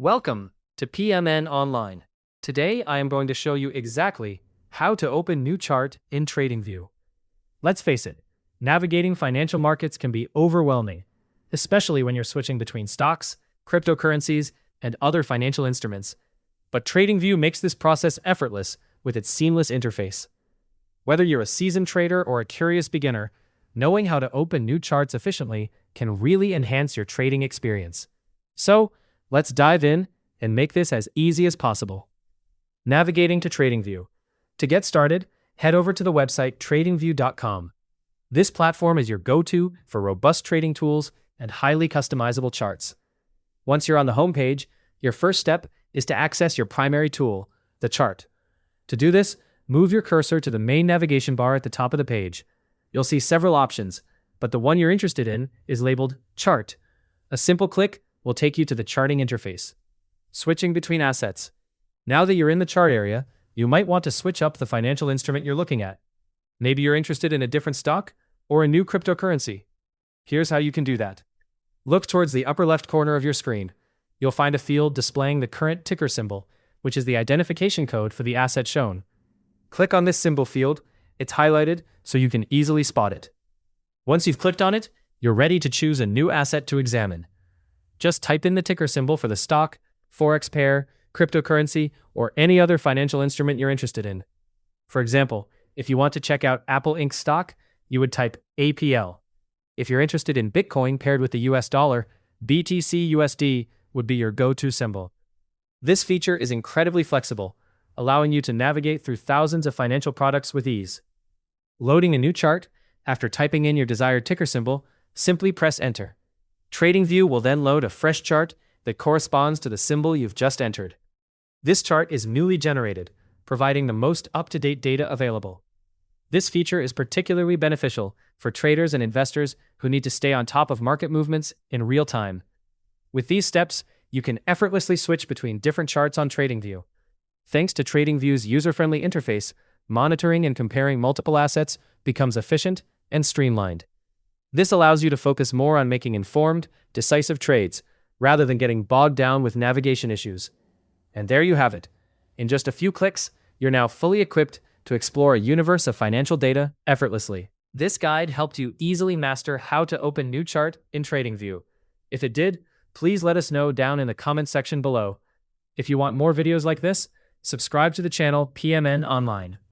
Welcome to PMN Online. Today I am going to show you exactly how to open new chart in TradingView. Let's face it, navigating financial markets can be overwhelming, especially when you're switching between stocks, cryptocurrencies, and other financial instruments. But TradingView makes this process effortless with its seamless interface. Whether you're a seasoned trader or a curious beginner, knowing how to open new charts efficiently can really enhance your trading experience. So, let's dive in and make this as easy as possible. Navigating to TradingView. To get started, head over to the website tradingview.com. This platform is your go-to for robust trading tools and highly customizable charts. Once you're on the homepage, your first step is to access your primary tool, the chart. To do this, move your cursor to the main navigation bar at the top of the page. You'll see several options, but the one you're interested in is labeled Chart. A simple click will take you to the charting interface. Switching between assets. Now that you're in the chart area, you might want to switch up the financial instrument you're looking at. Maybe you're interested in a different stock or a new cryptocurrency. Here's how you can do that. Look towards the upper left corner of your screen. You'll find a field displaying the current ticker symbol, which is the identification code for the asset shown. Click on this symbol field. It's highlighted so you can easily spot it. Once you've clicked on it, you're ready to choose a new asset to examine. Just type in the ticker symbol for the stock, forex pair, cryptocurrency, or any other financial instrument you're interested in. For example, if you want to check out Apple Inc. stock, you would type APL. If you're interested in Bitcoin paired with the US dollar, BTC/USD would be your go-to symbol. This feature is incredibly flexible, allowing you to navigate through thousands of financial products with ease. Loading a new chart, after typing in your desired ticker symbol, simply press Enter. TradingView will then load a fresh chart that corresponds to the symbol you've just entered. This chart is newly generated, providing the most up-to-date data available. This feature is particularly beneficial for traders and investors who need to stay on top of market movements in real time. With these steps, you can effortlessly switch between different charts on TradingView. Thanks to TradingView's user-friendly interface, monitoring and comparing multiple assets becomes efficient and streamlined. This allows you to focus more on making informed, decisive trades, rather than getting bogged down with navigation issues. And there you have it. In just a few clicks, you're now fully equipped to explore a universe of financial data effortlessly. This guide helped you easily master how to open new chart in TradingView. If it did, please let us know down in the comment section below. If you want more videos like this, subscribe to the channel PMN Online.